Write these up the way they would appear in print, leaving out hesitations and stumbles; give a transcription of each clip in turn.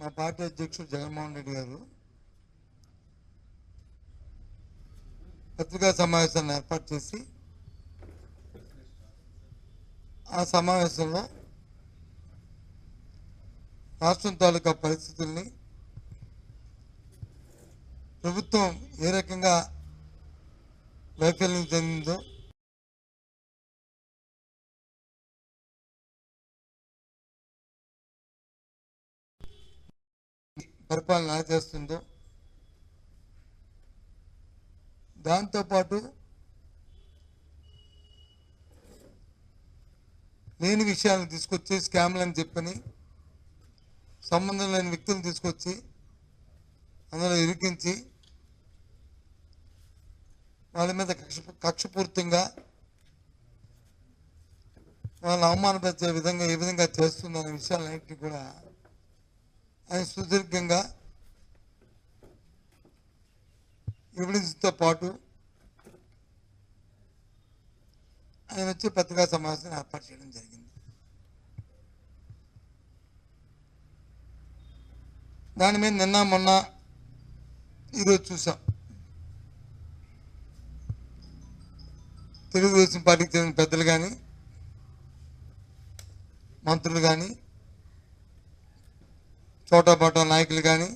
మా పార్టీ అధ్యక్షుడు జగన్మోహన్ రెడ్డి గారు పత్రికా సమావేశాన్ని ఏర్పాటు చేసి ఆ సమావేశంలో రాష్ట్రం తాలూకా పరిస్థితుల్ని ప్రభుత్వం ఏ రకంగా వైఫల్యం చెందిందో పరిపాలన చేస్తుందో దాంతోపాటు లేని విషయాలను తీసుకొచ్చి స్కామ్లని చెప్పని సంబంధం లేని వ్యక్తులను తీసుకొచ్చి అందులో ఇరికించి వాళ్ళ మీద కక్షపూర్తంగా వాళ్ళని అవమానపరిచే విధంగా ఏ విధంగా చేస్తుందనే విషయాలన్నింటినీ కూడా ఆయన సుదీర్ఘంగా ఎవిడెన్స్తో పాటు ఆయన వచ్చి పత్రికా సమావేశం ఏర్పాటు చేయడం జరిగింది. దాని మీద నిన్న మొన్న ఈరోజు చూసాం. తెలుగుదేశం పార్టీకి చెందిన పెద్దలు కానీ మంత్రులు కానీ చోటాపాటా నాయకులు కానీ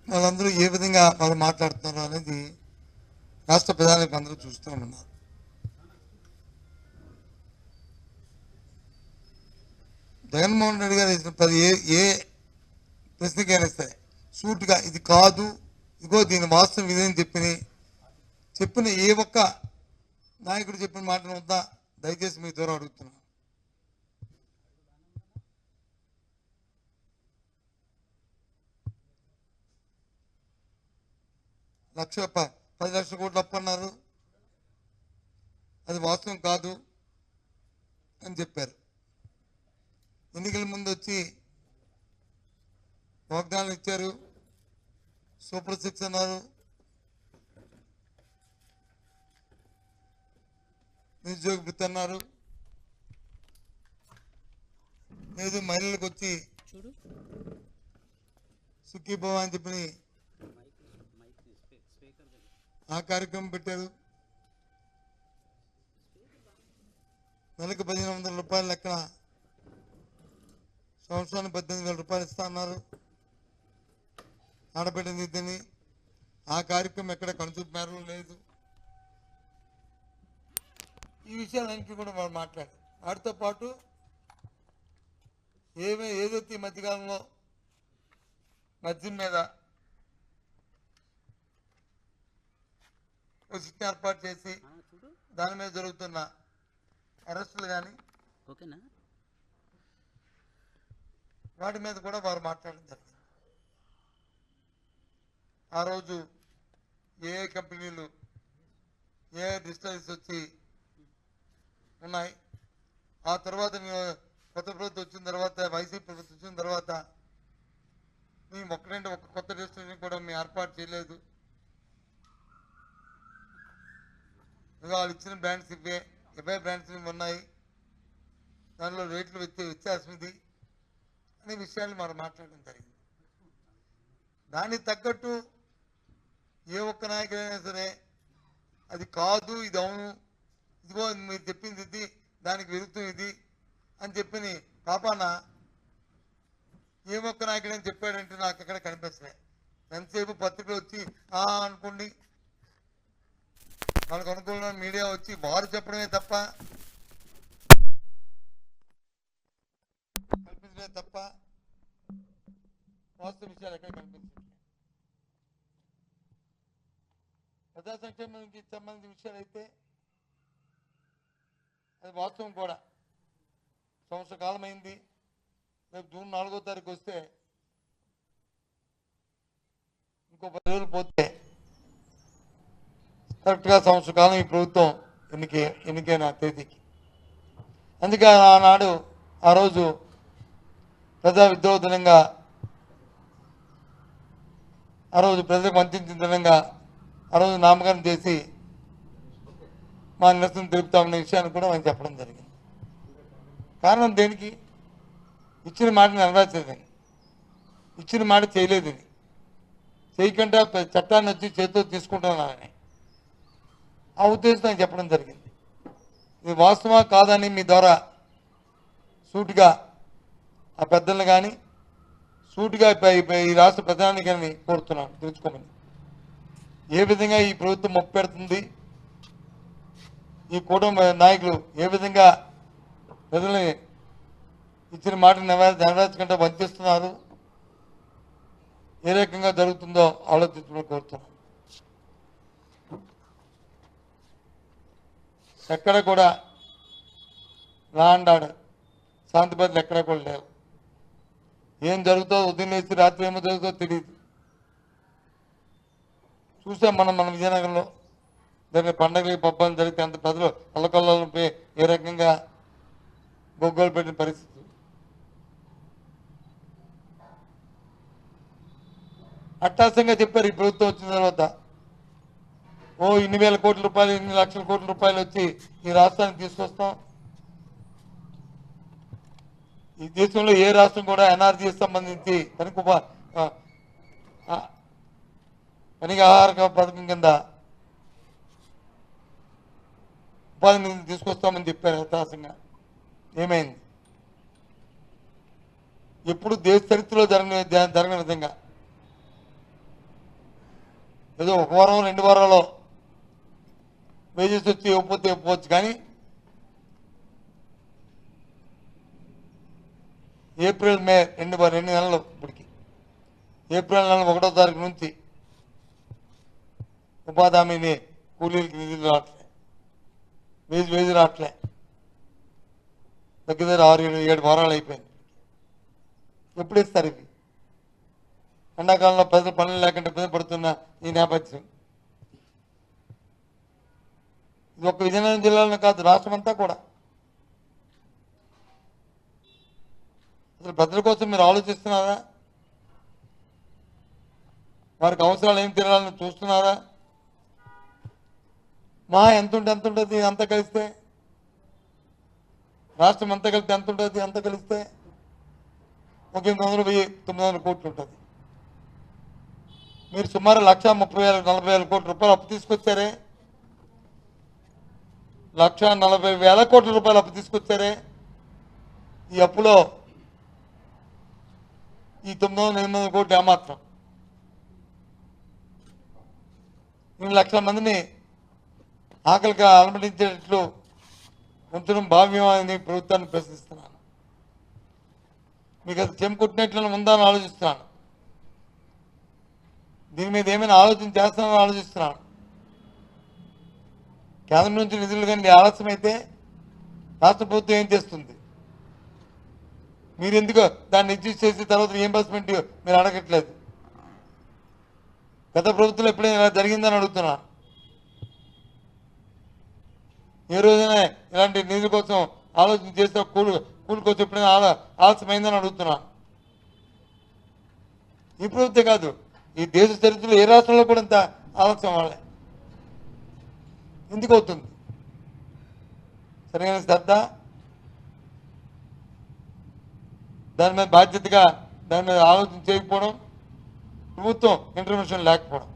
వాళ్ళందరూ ఏ విధంగా వాళ్ళు మాట్లాడుతున్నారు అనేది రాష్ట్ర ప్రధానికి అందరూ చూస్తూ ఉన్నారు. జగన్మోహన్ రెడ్డి గారు ఇచ్చిన ఏ ప్రశ్నకైనా సరే సూటుగా ఇది కాదు, ఇదిగో దీని వాస్తవం ఇదేని చెప్పిన ఏ ఒక్క నాయకుడు చెప్పిన మాటను వద్దా దయచేసి మీ ద్వారా అడుగుతున్నాను. లక్ష 10 లక్షల కోట్లు అప్పన్నారు, అది వాస్తవం కాదు అని చెప్పారు. ఎన్నికల ముందు వచ్చి వాగ్దానాలు ఇచ్చారు, సూపర్ 6 అన్నారు, నిరుద్యోగ వృత్తి అన్నారు, లేదు మహిళలకు వచ్చి సుఖీభవ అని చెప్పి ఆ కార్యక్రమం పెట్టారు. నెలకు 1500 రూపాయలు లెక్కన సంవత్సరానికి 18,000 రూపాయలు ఇస్తా అన్నారు. ఆడబిడ్డని ఇద్దని ఆ కార్యక్రమం ఎక్కడ కనుచూపు మేరలో లేదు. ఈ విషయాలన్నింటినీ కూడా వాళ్ళు మాట్లాడారు. వాటితో పాటు ఏదైతే ఈ మధ్యకాలంలో మద్యం మీద ఒక సిట్ ఏర్పాటు చేసి దాని మీద జరుగుతున్న అరెస్టులు కానీ వాటి మీద కూడా వారు మాట్లాడడం జరిగింది. ఆ రోజు ఏ కంపెనీలు ఏ డిస్టరీస్ వచ్చి ఉన్నాయి, ఆ తర్వాత కొత్త ప్రభుత్వం వచ్చిన తర్వాత వైసీపీ ప్రభుత్వం వచ్చిన తర్వాత మేము ఒక కొత్త డిస్టరీని కూడా మేము ఏర్పాటు చేయలేదు, ఇంకా వాళ్ళు ఇచ్చిన బ్రాండ్స్ ఇవే బ్రాండ్స్ ఉన్నాయి, దానిలో రేట్లు వ్యత్యాసం ఇది అనే విషయాన్ని మనం మాట్లాడడం జరిగింది. దానికి తగ్గట్టు ఏ ఒక్క నాయకుడైనా సరే అది కాదు, ఇది అవును, ఇదిగో మీరు చెప్పింది ఇది, దానికి విరుద్ధం ఇది అని చెప్పి పాపాన ఏ ఒక్క నాయకుడని చెప్పాడంటే నాకు ఎక్కడ కనిపిస్తున్నాయి. ఎంతసేపు పత్రికలు వచ్చి అనుకోండి, మనకు అనుకూలమైన మీడియా వచ్చి వారు చెప్పడమే తప్ప వాస్తవ విషయాలు ఎక్కడ కనిపించట్లేదు. ప్రజా సంక్షేమానికి సంబంధించిన విషయాలు అయితే అది వాస్తవం కూడా. సంవత్సర కాలం అయింది, రేపు జూన్ 4వ తారీఖు వస్తే ఇంకో 10 రోజులు పోతే కరెక్ట్గా సంవత్సర కాలం ఈ ప్రభుత్వం ఎన్నికైన తేదీకి. అందుకే ఆనాడు ఆ రోజు ప్రజా విద్రోహ దినంగా, ఆ రోజు ప్రజలకు వంచిన దినంగా ఆ రోజు నామకరణం చేసి మా నిరసన తెలుపుతామనే విషయాన్ని కూడా మనం చెప్పడం జరిగింది. కారణం దేనికి? ఇచ్చిన మాట నెరవేర్చలేదని. ఇచ్చిన మాట చేయలేదు ఇది చేయకుండా చట్టాన్ని వచ్చి చేతితో తీసుకుంటున్నానని ఆ ఉద్దేశం నాకు చెప్పడం జరిగింది. ఇది వాస్తవా కాదని మీ ద్వారా సూటిగా ఆ పెద్దలను కానీ సూటిగా ఈ రాష్ట్ర ప్రధానికాన్ని కోరుతున్నాను తెలుసుకోమని. ఏ విధంగా ఈ ప్రభుత్వం మొప్పెడుతుంది, ఈ కూటమి నాయకులు ఏ విధంగా ప్రజల్ని ఇచ్చిన మాట నెరవేర్చకుండా వంచిస్తున్నారు, ఏ రకంగా జరుగుతుందో ఆలోచించమని కోరుతున్నాను. ఎక్కడ కూడా లా అండ్ ఆర్డర్ శాంతి భద్రతలు ఎక్కడ కూడా లేవు. ఏం జరుగుతుందో ఉదయం లేచి రాత్రి ఏమో జరుగుతుందో తెలియదు. చూసాం మన విజయనగరంలో జరిగిన పండగలకి పబ్బాలు జరిగితే అంత ప్రజలు అల్లకల్లోపై ఏ రకంగా గొగ్గోలు పెట్టిన పరిస్థితి. అట్టాసంగా చెప్పారు ఈ ప్రభుత్వం వచ్చిన తర్వాత ఇన్ని వేల కోట్ల రూపాయలు, ఇన్ని లక్షల కోట్ల రూపాయలు వచ్చి ఈ రాష్ట్రానికి తీసుకొస్తాం. ఈ దేశంలో ఏ రాష్ట్రం కూడా ఎన్ఆర్జీకి సంబంధించి పనికి ఆహార పథకం కింద ఉపాధి నిధులు తీసుకొస్తామని చెప్పారు హతాశంగా. ఏమైంది? ఎప్పుడు దేశ చరిత్రలో జరిగిన విధంగా ఏదో ఒక వారం 2 వారాల్లో వేజెస్ వచ్చి ఇవ్వకపోవచ్చు, కానీ ఏప్రిల్ మే 2 నెలలు ఇప్పటికి ఏప్రిల్ నెల 1వ తారీఖు నుంచి ఉపాధి హామీని కూలీలకి నిధులు రావట్లే, వేజు రావట్లే. దగ్గర 6-7 వారాలు అయిపోయింది. ఎప్పుడు ఇస్తారు ఇవి? ఎండాకాలంలో ప్రజలు పనులు లేకుండా ఇబ్బంది పడుతున్న ఈ నేపథ్యం. ఇది ఒక్క విజయనగరం జిల్లాలో కాదు, రాష్ట్రం అంతా కూడా. అసలు ప్రజల కోసం మీరు ఆలోచిస్తున్నారా? వారికి అవసరాలు ఏం తీరాలని చూస్తున్నారా? ఎంత ఉంటుంది అంత కలిస్తే? రాష్ట్రం అంతా కలిస్తే ఎంత ఉంటుంది? అంత కలిస్తే ఒక 800-900 కోట్లు ఉంటుంది. మీరు సుమారు 1,30,000-40,000 కోట్ల రూపాయలు అప్పు తీసుకొచ్చారే, 1,40,000 కోట్ల రూపాయలు అప్పు తీసుకొచ్చారే. ఈ అప్పులో ఈ 900-800 కోట్లు ఏమాత్రం? 2 లక్షల మందిని ఆకలిగా అలమటించేటట్లు ఉంచడం భావ్యమని ప్రభుత్వాన్ని ప్రశ్నిస్తున్నాను. మీకు అది చెంపుకుట్టినట్లు ఉందా అని ఆలోచిస్తున్నాను. దీని మీద ఏమైనా ఆలోచన చేస్తానని ఆలోచిస్తున్నాను. కేంద్రం నుంచి నిధులు కానీ ఆలస్యమైతే రాష్ట్ర ప్రభుత్వం ఏం చేస్తుంది? మీరు ఎందుకు దాన్ని రిజిస్టర్ చేసి తర్వాత రీయింబర్స్మెంట్ మీరు అడగట్లేదు? గత ప్రభుత్వంలో ఎప్పుడైనా ఇలా జరిగిందని అడుగుతున్నా. ఏ రోజైనా ఇలాంటి నిధుల కోసం ఆలోచన చేస్తే కూలి కోసం ఎప్పుడైనా ఆలస్యమైందని అడుగుతున్నా. ఈ ప్రభుత్వం కాదు, ఈ దేశ చరిత్రలో ఏ రాష్ట్రంలో కూడా ఇంత ఆలస్యం వాళ్ళే. ఎందుకు అవుతుంది? సరైన శ్రద్ధ, దాని మీద బాధ్యతగా దాని మీద ఆలోచన చేయకపోవడం, ప్రభుత్వం ఇంటర్వెన్షన్ లేకపోవడం.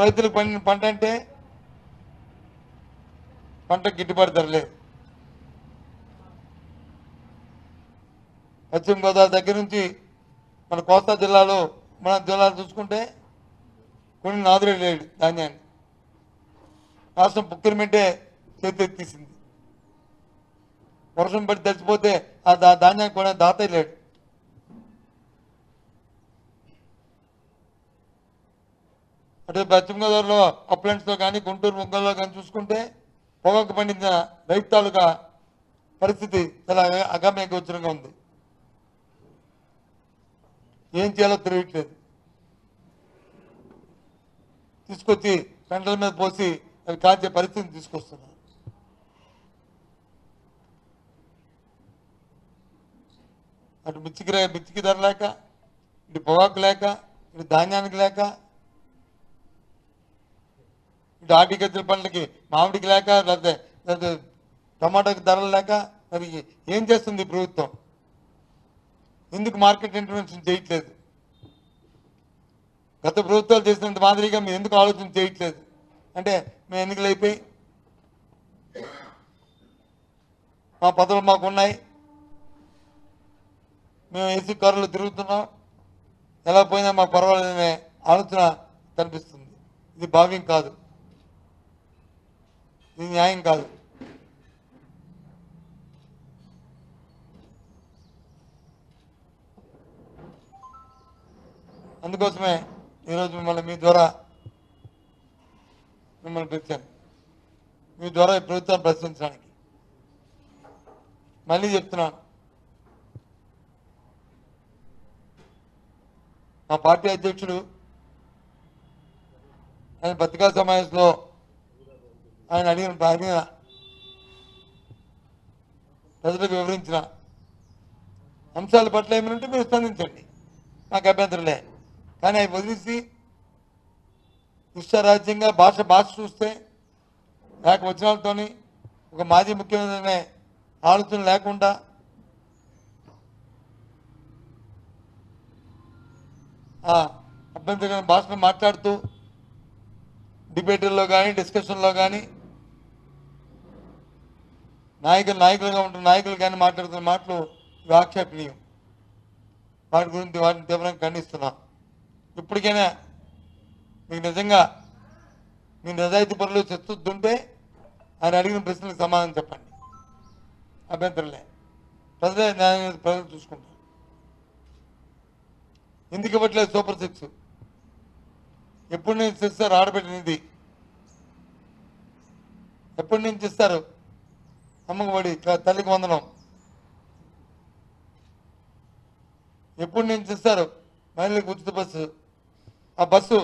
రైతులకు పండిన పంట అంటే పంటకు గిట్టుబాటు ధర లేదు. పశ్చిమ గోదావరి దగ్గర నుంచి మన కోస్తా జిల్లాలో చూసుకుంటే కొన్ని నాదురేడు లేడు ధాన్యాన్ని. రాష్ట్రం ప్రొక్యూర్మెంటే చేతెత్తేసింది. వర్షం పడి తడిచిపోతే ఆ ధాన్యాన్ని కొనే దాతే లేడు. అటు పశ్చిమ గోదావరిలో అప్లెంట్స్లో కానీ గుంటూరు ముగ్గల్లో కానీ చూసుకుంటే పొగాకు పండించిన రైతు తాలూకా పరిస్థితి చాలా అగమ్య గోచరంగా ఉంది. ఏం చేయాలో తెలియట్లేదు. తీసుకొచ్చి పెంటల మీద పోసి అవి కాల్చే పరిస్థితిని తీసుకొస్తున్నారు. అటు మిర్చికి ధర లేక, ఇటు పొగాకు లేక, ఇటు ధాన్యానికి లేక, ఇటు హార్టికల్చర్ పంటలకి మామిడికి లేక, లేకపోతే టమాటాకి ధరలు లేక మరి ఏం చేస్తుంది ఈ ప్రభుత్వం? ఎందుకు మార్కెట్ ఇంటర్వెన్షన్ చేయట్లేదు? గత ప్రభుత్వాలు చేసినంత మాదిరిగా మీరు ఎందుకు ఆలోచన చేయట్లేదు? అంటే మేము ఎన్నికలు అయిపోయి మా పదవులు మాకున్నాయి, మేము ఏసీ కారులో తిరుగుతున్నాం, ఎలా పోయినా మాకు పర్వాలేదనే ఆలోచన కనిపిస్తుంది. ఇది భావ్యం కాదు, ఇది న్యాయం కాదు. అందుకోసమే ఈరోజు మిమ్మల్ని మీ ద్వారా పిలిచాను. మీ ద్వారా ఈ ప్రభుత్వాన్ని ప్రశ్నించడానికి. మళ్ళీ చెప్తున్నాను, మా పార్టీ అధ్యక్షుడు ఆయన పత్రికా సమావేశంలో ఆయన అడిగిన ప్రజలకు వివరించిన అంశాల పట్ల ఏమంటే మీరు స్పందించండి, నాకు అభ్యంతరలే. కానీ అవి వదిలేసి ఇష్టారాజ్యంగా భాష చూస్తే ఏకవచనాలతో ఒక మాజీ ముఖ్యమంత్రి అనే ఆలోచన లేకుండా అభ్యంతరమైన భాషను మాట్లాడుతూ డిబేట్ల్లో కానీ డిస్కషన్లో కానీ నాయకులుగా ఉంటున్న నాయకులు కానీ మాట్లాడుతున్న మాటలు ఆక్షేపణీయం. వాటిని తీవ్రంగా ఖండిస్తున్నాం. ఇప్పటికైనా మీకు నిజంగా మీ నిజాయితీ పనులు చర్చిస్తుంటే ఆయన అడిగిన ప్రశ్నలకు సమాధానం చెప్పండి, అభ్యంతరలే. ప్రజలు చూసుకుంటారు. ఎందుకు ఇవ్వట్లేదు సూపర్ 6? ఎప్పటి నుంచి ఇస్తారు ఆడబెట్టినది? ఎప్పటి నుంచి ఇస్తారు అమ్మకు బడి, తల్లికి వందనం? ఎప్పటి నుంచి ఇస్తారు మహిళలకు ఉచిత బస్సు? ఆ బస్సు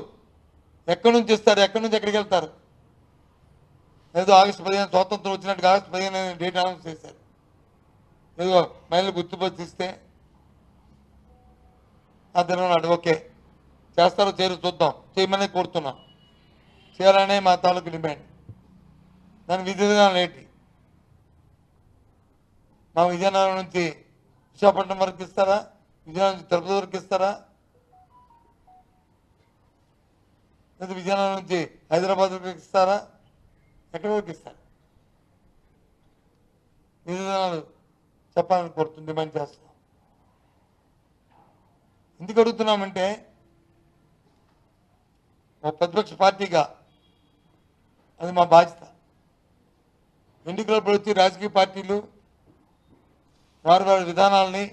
ఎక్కడి నుంచి ఇస్తారు? ఎక్కడి నుంచి ఎక్కడికి వెళ్తారు? ఏదో ఆగస్టు 15 స్వాతంత్రం వచ్చినట్టుగా ఆగస్టు 15 డేట్ అనౌన్స్ చేశారు. ఏదో మహిళలకు ఉచిత బస్సు ఇస్తే ఆ దినం నాడు ఓకే చేస్తారో చేయరు చూద్దాం, చేయమని కోరుతున్నాం. చేయాలనే మా తాలూకు డిమాండ్. దాని విధి విధానం ఏంటి? మా విజయనగరం నుంచి విశాఖపట్నం వరకు ఇస్తారా? విజయనగరం నుంచి తిరుపతి వరకు ఇస్తారా? లేదా విజయనగరం నుంచి హైదరాబాద్ వరకు ఇస్తారా? ఎక్కడి వరకు ఇస్తారు? విధి విధానాలు చెప్పాలని కోరుతుంది, డిమాండ్ చేస్తున్నాం. ఎందుకు అడుగుతున్నామంటే ఒక ప్రతిపక్ష పార్టీగా అది మా బాధ్యత. ఎన్నికల్లో వచ్చి రాజకీయ పార్టీలు వారి విధానాలని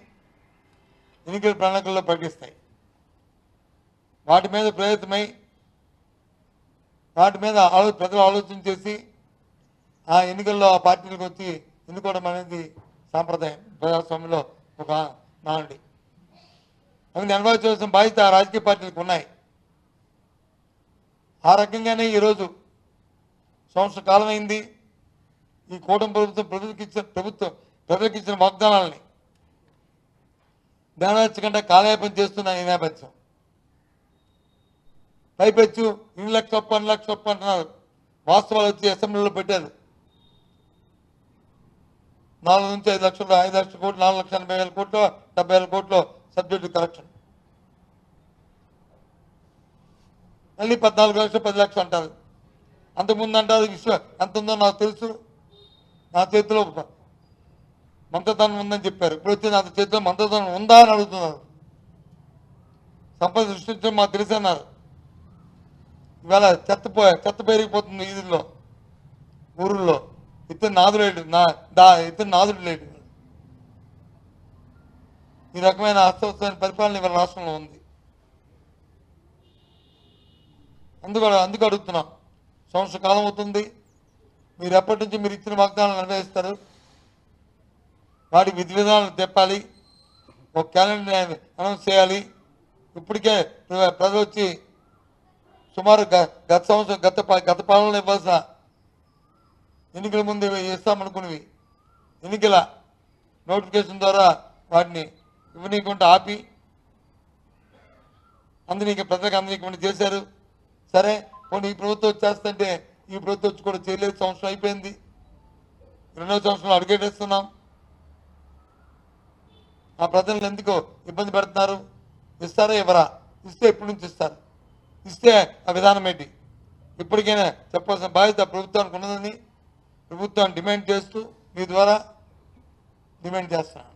ఎన్నికల ప్రణాళికల్లో ప్రకటిస్తాయి. వాటి మీద ప్రేరితమై వాటి మీద ప్రజలు ఆలోచన చేసి ఆ ఎన్నికల్లో ఆ పార్టీలకు వచ్చి ఎన్నుకోవడం అనేది సాంప్రదాయం, ప్రజాస్వామ్యంలో ఒక నానుడి. అవి నెరవేర్చవలసిన బాధ్యత ఆ రాజకీయ పార్టీలకు ఉన్నాయి. ఆ రకంగానే ఈరోజు సంవత్సర కాలం అయింది ఈ కూటమి ప్రభుత్వం ప్రజలకు ఇచ్చిన వాగ్దానాలని నెరవేర్చకుండా కాలయాపన చేస్తున్న ఈ నేపథ్యం. పైపెచ్చు 2 లక్షల 2 లక్షల అంటున్నారు. వాస్తవాలు వచ్చి అసెంబ్లీలో పెట్టారు. 4 నుంచి 5 లక్షలు, 5 లక్షల కోట్లు, 4,80,000 కోట్లు, 70,000 కోట్లు సబ్జెక్టు కరెక్షన్. మళ్ళీ 14 లక్షలు 10 లక్షలు అంటారు. అంతకుముందు అంటారు ఎంత ఉందో నాకు తెలుసు, నా చేతిలో మంత్రధనం ఉందని చెప్పారు. ఇప్పుడు వచ్చి నా చేతిలో మంత్రధనం ఉందా అని అడుగుతున్నారు. సంపద సృష్టించడం మాకు తెలుసు అన్నారు. ఇవాళ చెత్త పెరిగిపోతుంది వీధుల్లో, ఊరుల్లో. ఇతను నాదులేడు, ఇతను నాదుడు లేడు. ఈ రకమైన అస్తవ్యస్తమైన పరిపాలన ఇవాళ రాష్ట్రంలో ఉంది. అందుకు అడుగుతున్నాం. సంవత్సర కాలం అవుతుంది. మీరు ఎప్పటి నుంచి మీరు ఇచ్చిన వాగ్దానాలు నెరవేరుస్తారు? వాటి విధి విధానాలు తెప్పాలి, ఒక క్యాలెండర్ అనౌన్స్ చేయాలి. ఇప్పటికే ప్రజలు వచ్చి సుమారు గత పాలనలో ఇవ్వాల్సిన ఎన్నికల ముందు ఇస్తామనుకునేవి ఎన్నికల నోటిఫికేషన్ ద్వారా వాటిని ఇవ్వనీయకుండా ఆపి ప్రజలకు అందరికీ చేశారు. సరే కొన్ని ఈ ప్రభుత్వం వచ్చేస్తుంటే ఈ ప్రభుత్వం వచ్చి కూడా చేయలేదు. సంవత్సరం అయిపోయింది, 2వ సంవత్సరంలో అడుగేటేస్తున్నాం. ఆ ప్రజలను ఎందుకు ఇబ్బంది పెడుతున్నారు? ఇస్తారా ఇవ్వరా? ఇస్తే ఎప్పటి నుంచి ఇస్తారు? ఇస్తే ఆ విధానం ఏంటి? ఇప్పటికైనా చెప్పాల్సిన బాధ్యత ప్రభుత్వానికి ఉన్నదని ప్రభుత్వాన్ని డిమాండ్ చేస్తూ మీ ద్వారా డిమాండ్ చేస్తున్నాను.